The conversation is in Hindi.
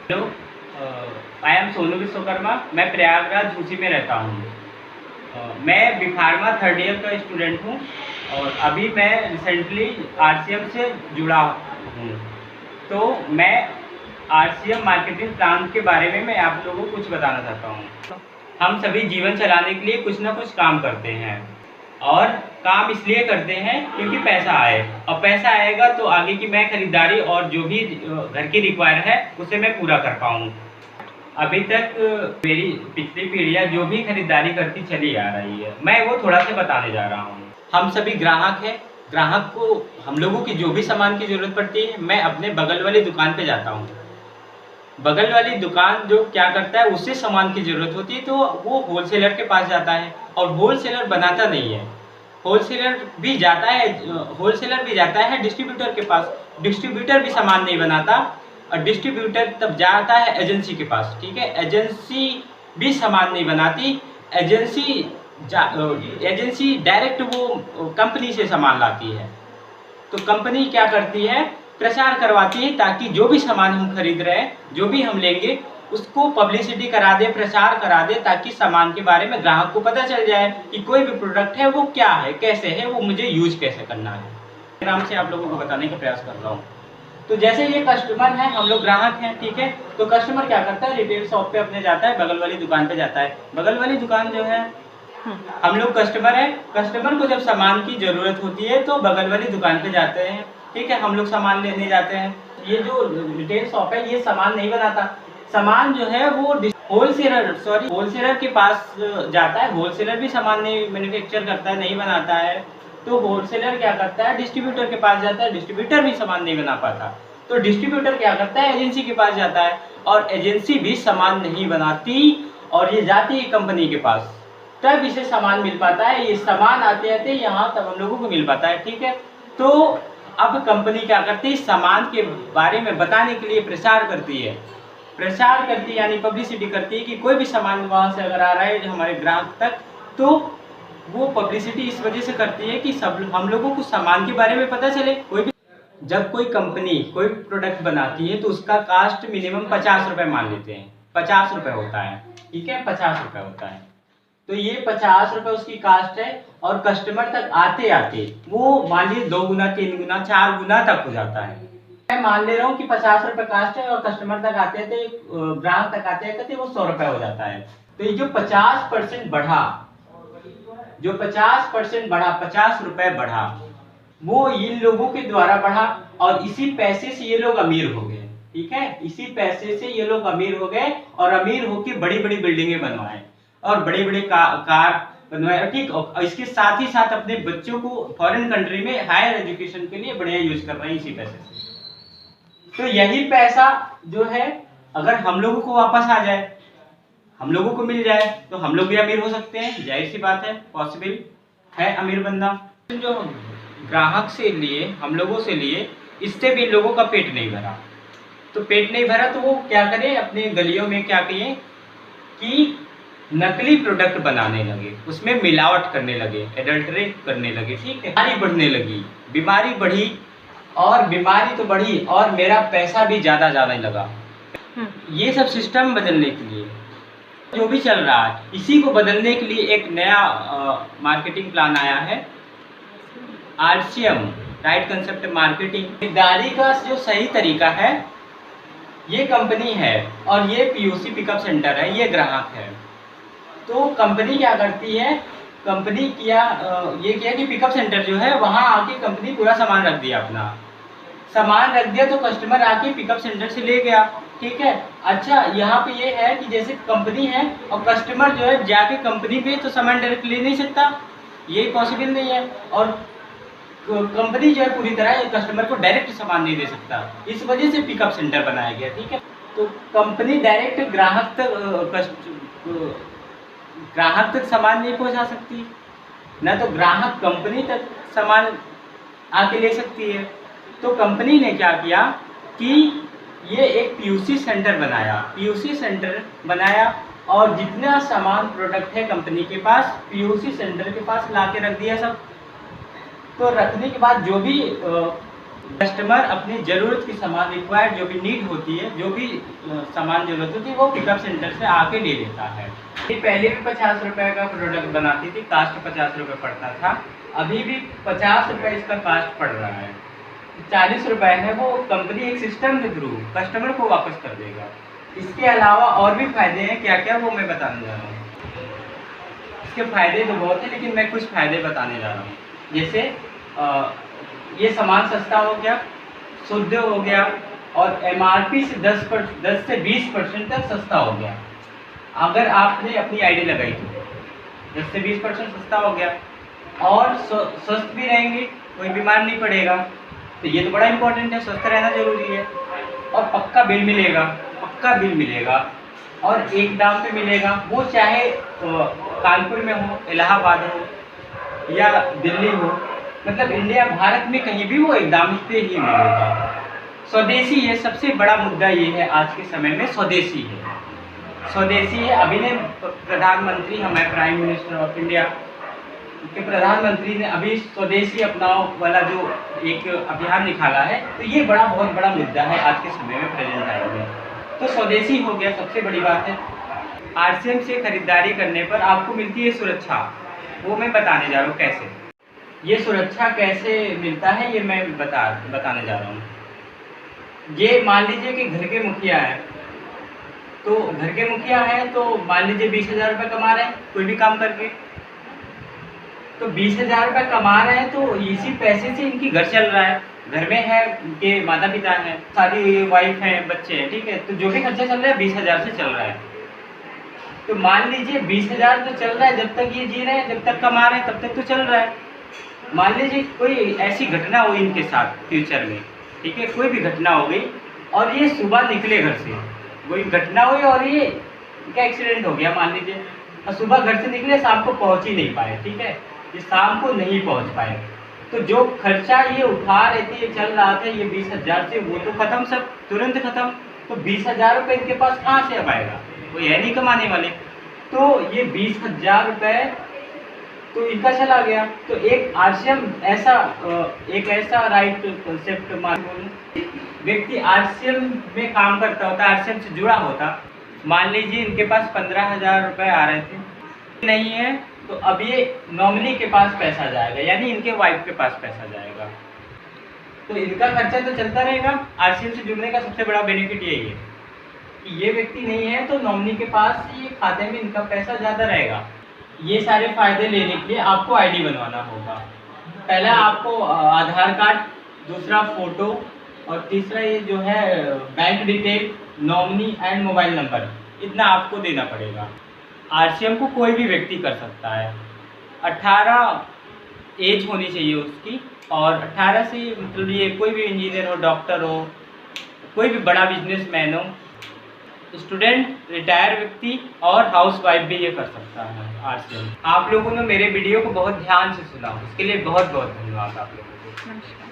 Hello, I am Sonu Vishwakarma. मैं प्रयागराज झूसी में रहता हूँ। मैं बी फार्मा थर्ड ईयर का स्टूडेंट हूँ और अभी मैं रिसेंटली आरसीएम से जुड़ा हूँ। तो मैं आरसीएम मार्केटिंग प्लान के बारे में मैं आप लोगों को कुछ बताना चाहता हूँ। हम सभी जीवन चलाने के लिए कुछ ना कुछ काम करते हैं और काम इसलिए करते हैं क्योंकि पैसा आए, और पैसा आएगा तो आगे की मैं खरीदारी और जो भी घर की रिक्वायर है उसे मैं पूरा कर पाऊँ। अभी तक मेरी पिछली पीढ़ियाँ जो भी खरीदारी करती चली आ रही है, मैं वो थोड़ा सा बताने जा रहा हूँ। हम सभी ग्राहक हैं। ग्राहक को हम लोगों की जो भी सामान की ज़रूरत पड़ती है, मैं अपने बगल वाली दुकान पे जाता हूँ। बगल वाली दुकान जो क्या करता है, उससे सामान की ज़रूरत होती है तो वो होलसेलर के पास जाता है, और होलसेलर बनाता नहीं है। होलसेलर भी जाता है डिस्ट्रीब्यूटर के पास। डिस्ट्रीब्यूटर भी सामान नहीं बनाता, और डिस्ट्रीब्यूटर तब जाता है एजेंसी के पास। ठीक है, एजेंसी भी सामान नहीं बनाती। एजेंसी डायरेक्ट वो कंपनी से सामान लाती है। तो कंपनी क्या करती है, प्रचार करवाती है ताकि जो भी सामान हम खरीद रहे हैं, जो भी हम लेंगे, उसको पब्लिसिटी करा दे, प्रचार करा दे, ताकि सामान के बारे में ग्राहक को पता चल जाए कि कोई भी प्रोडक्ट है वो क्या है, कैसे है, वो मुझे यूज कैसे करना है। आराम से आप लोगों को बताने का प्रयास कर रहा हूँ। तो जैसे ये कस्टमर है, हम लोग ग्राहक हैं, ठीक है। तो कस्टमर क्या करता है, रिटेल शॉप पे अपने जाता है, बगल वाली दुकान पे जाता है। बगल वाली दुकान जो है, हम लोग कस्टमर है। कस्टमर को जब सामान की ज़रूरत होती है तो बगल वाली दुकान पे जाते हैं, ठीक है। हम लोग सामान लेने जाते हैं। ये जो रिटेल शॉप है, ये सामान नहीं बनाता। सामान जो है वो होलसेलर के पास जाता है। होलसेलर भी सामान नहीं मैन्युफैक्चर करता है, नहीं बनाता है। तो होलसेलर क्या करता है, डिस्ट्रीब्यूटर के पास जाता है। डिस्ट्रीब्यूटर भी सामान नहीं बना पाता, तो डिस्ट्रीब्यूटर क्या करता है, एजेंसी के पास जाता है, और एजेंसी भी सामान नहीं बनाती, और ये जाती है कंपनी के पास, तब इसे सामान मिल पाता है। ये सामान आते आते यहाँ तब हम लोगों को मिल पाता है, ठीक है। तो अब कंपनी क्या करती है, सामान के बारे में बताने के लिए प्रचार करती है। यानी पब्लिसिटी करती है कि कोई भी सामान वहाँ से अगर आ रहा है हमारे ग्राहक तक, तो वो पब्लिसिटी इस वजह से करती है कि सब हम लोगों को सामान के बारे में पता चले। जब कोई कंपनी कोई प्रोडक्ट बनाती है तो उसका कास्ट मिनिमम 50 रुपये मान लेते हैं। 50 रुपये होता है, ठीक है, 50 रुपये होता है। तो ये 50 रुपये उसकी कास्ट है, और कस्टमर तक आते आते वो मान लीजिए 2 गुना, 3 गुना, 4 गुना तक हो जाता है। मैं मान ले रहा हूँ कि 50 रुपये कास्ट है, और कस्टमर तक आते आते, ग्राहक तक आते आते वो 100 रुपये हो जाता है। तो ये जो 50% बढ़ा, 50 रुपये बढ़ा, वो इन लोगों के द्वारा बढ़ा, और इसी पैसे से ये लोग अमीर हो गए, ठीक है। इसी पैसे से ये लोग अमीर हो गए, और अमीर होकर बड़ी बड़ी बिल्डिंगें बनवाए, और बड़े बड़े कार बनवाए, ठीक। और इसके साथ ही साथ अपने बच्चों को फॉरेन कंट्री में हायर एजुकेशन के लिए बढ़िया यूज कर रहे हैं इसी पैसे से। तो यही पैसा जो है, अगर हम लोगों को वापस आ जाए, हम लोगों को मिल जाए, तो हम लोग भी अमीर हो सकते हैं। जाहिर सी बात है, पॉसिबल है अमीर बनना। जो ग्राहक से लिए, हम लोगों से लिए, इससे भी लोगों का पेट नहीं भरा। तो पेट नहीं भरा तो वो क्या करें, अपने गलियों में क्या किए कि नकली प्रोडक्ट बनाने लगे, उसमें मिलावट करने लगे, एडल्ट्रेट करने लगे, ठीक है। बीमारी बढ़ने लगी, बीमारी बढ़ी, और बीमारी तो बढ़ी, और मेरा पैसा भी ज़्यादा जाने लगा। ये सब सिस्टम बदलने के लिए जो भी चल रहा है, इसी को बदलने के लिए एक नया मार्केटिंग प्लान आया है, आरसीएम, राइट कंसेप्ट मार्केटिंग। खरीदारी का जो सही तरीका है, ये कंपनी है, और ये पीयूसी पिकअप सेंटर है, ये ग्राहक है। तो कंपनी क्या करती है, कंपनी ये किया कि पिकअप सेंटर जो है वहाँ आके कंपनी पूरा सामान रख दिया, अपना सामान रख दिया, तो कस्टमर आके पिकअप सेंटर से ले गया, ठीक है। अच्छा, यहाँ पे ये है कि जैसे कंपनी है, और कस्टमर जो है जाके कंपनी पे तो सामान डायरेक्ट ले नहीं सकता, ये पॉसिबल नहीं है। और कंपनी जो है पूरी तरह कस्टमर को डायरेक्ट सामान नहीं दे सकता, इस वजह से पिकअप सेंटर बनाया गया, ठीक है। तो कंपनी डायरेक्ट ग्राहक तक सामान नहीं पहुंचा सकती, ना तो ग्राहक कंपनी तक सामान आके ले सकती है। तो कंपनी ने क्या किया कि ये एक पीयूसी सेंटर बनाया, और जितना सामान प्रोडक्ट है कंपनी के पास, पीयूसी सेंटर के पास ला के रख दिया सब। तो रखने के बाद जो भी कस्टमर अपनी ज़रूरत की सामान रिक्वायर्ड जो भी नीड होती है, जो भी सामान ज़रूरत होती है वो पिकअप सेंटर से आके ले लेता है। ये पहले भी 50 रुपये का प्रोडक्ट बनाती थी, कास्ट 50 रुपये पड़ता था, अभी भी 50 रुपये इसका कास्ट पड़ रहा है। 40 रुपये है वो कंपनी एक सिस्टम के थ्रू कस्टमर को वापस कर देगा। इसके अलावा और भी फ़ायदे हैं, क्या क्या वो मैं बताने जा रहा हूँ। इसके फ़ायदे तो बहुत हैं, लेकिन मैं कुछ फ़ायदे बताने जा रहा हूँ। जैसे ये सामान सस्ता हो गया, शुद्ध हो गया और MRP से 10 से 20% तक सस्ता हो गया। अगर आपने अपनी आईडी लगाई तो 10 से 20% सस्ता हो गया और स्वस्थ भी रहेंगे, कोई बीमार नहीं पड़ेगा। तो ये तो बड़ा इम्पोर्टेंट है, स्वस्थ रहना ज़रूरी है। और पक्का बिल मिलेगा और एक दाम पे मिलेगा, वो चाहे कानपुर में हो, इलाहाबाद हो या दिल्ली हो, मतलब इंडिया भारत में कहीं भी वो एक दाम पे ही मिलेगा। स्वदेशी है, सबसे बड़ा मुद्दा ये है आज के समय में, स्वदेशी है। अभी ने प्रधानमंत्री, हमारे प्राइम मिनिस्टर ऑफ इंडिया के प्रधानमंत्री ने अभी स्वदेशी अपनाओ वाला जो एक अभियान निकाला है, तो ये बहुत बड़ा मुद्दा है आज के समय में, प्रेजेंट टाइम में। तो स्वदेशी हो गया, सबसे बड़ी बात है। RCM से खरीदारी करने पर आपको मिलती है सुरक्षा, वो मैं बताने जा रहा हूँ कैसे। ये सुरक्षा कैसे मिलता है ये मैं बताने जा रहा हूँ। ये मान लीजिए कि घर के मुखिया हैं, तो मान लीजिए 20,000 रुपये कमा रहे हैं कोई भी काम करके, तो 20,000 रुपये कमा रहे हैं, तो इसी पैसे से इनकी घर चल रहा है। घर में है, उनके माता पिता हैं, सारी वाइफ हैं, बच्चे हैं, ठीक है। तो जो भी खर्चा चल रहा है 20,000 से चल रहा है। तो मान लीजिए 20,000 तो चल रहा है, जब तक ये जी रहे हैं, जब तक कमा रहे हैं तब तक तो चल रहा है। मान लीजिए कोई ऐसी घटना हुई इनके साथ फ्यूचर में, ठीक है, कोई भी घटना हो गई और ये सुबह निकले घर से, कोई घटना हुई और ये इनका एक्सीडेंट हो गया मान लीजिए, और सुबह घर से निकले, शाम को पहुंच ही नहीं पाए, ठीक है, ये शाम को नहीं पहुंच पाए, तो जो खर्चा ये उठा रहे थे, ये चल रहा था ये 20,000 से, वो तो खत्म, सब तुरंत खत्म। तो 20,000 रुपये इनके पास कहाँ से अब आएगा, कोई है नहीं कमाने वाले। तो ये 20,000 रुपये तो इनका चला गया। तो एक RCM ऐसा राइट कंसेप्ट व्यक्ति RCM में काम करता होता, RCM से जुड़ा होता, मान लीजिए इनके पास 15,000 रुपये आ रहे थे, नहीं है, तो अब ये नॉमिनी के पास पैसा जाएगा, यानी इनके वाइफ के पास पैसा जाएगा, तो इनका खर्चा तो चलता रहेगा। RCM से जुड़ने का सबसे बड़ा बेनिफिट यही है कि ये व्यक्ति नहीं है तो नॉमिनी के पास ये खाते में इनका पैसा ज़्यादा रहेगा। ये सारे फायदे लेने के लिए आपको ID बनवाना होगा। पहला आपको आधार कार्ड, दूसरा फ़ोटो और तीसरा ये जो है bank detail, nominee and mobile number, इतना आपको देना पड़ेगा। RCM को कोई भी व्यक्ति कर सकता है, 18 एज होनी चाहिए उसकी, और 18 से मतलब ये कोई भी इंजीनियर हो, डॉक्टर हो, कोई भी बड़ा बिजनेसमैन हो, स्टूडेंट, रिटायर व्यक्ति और हाउसवाइफ भी ये कर सकता है RCM। आप लोगों ने मेरे वीडियो को बहुत ध्यान से सुना, उसके लिए बहुत बहुत धन्यवाद आप लोगों को।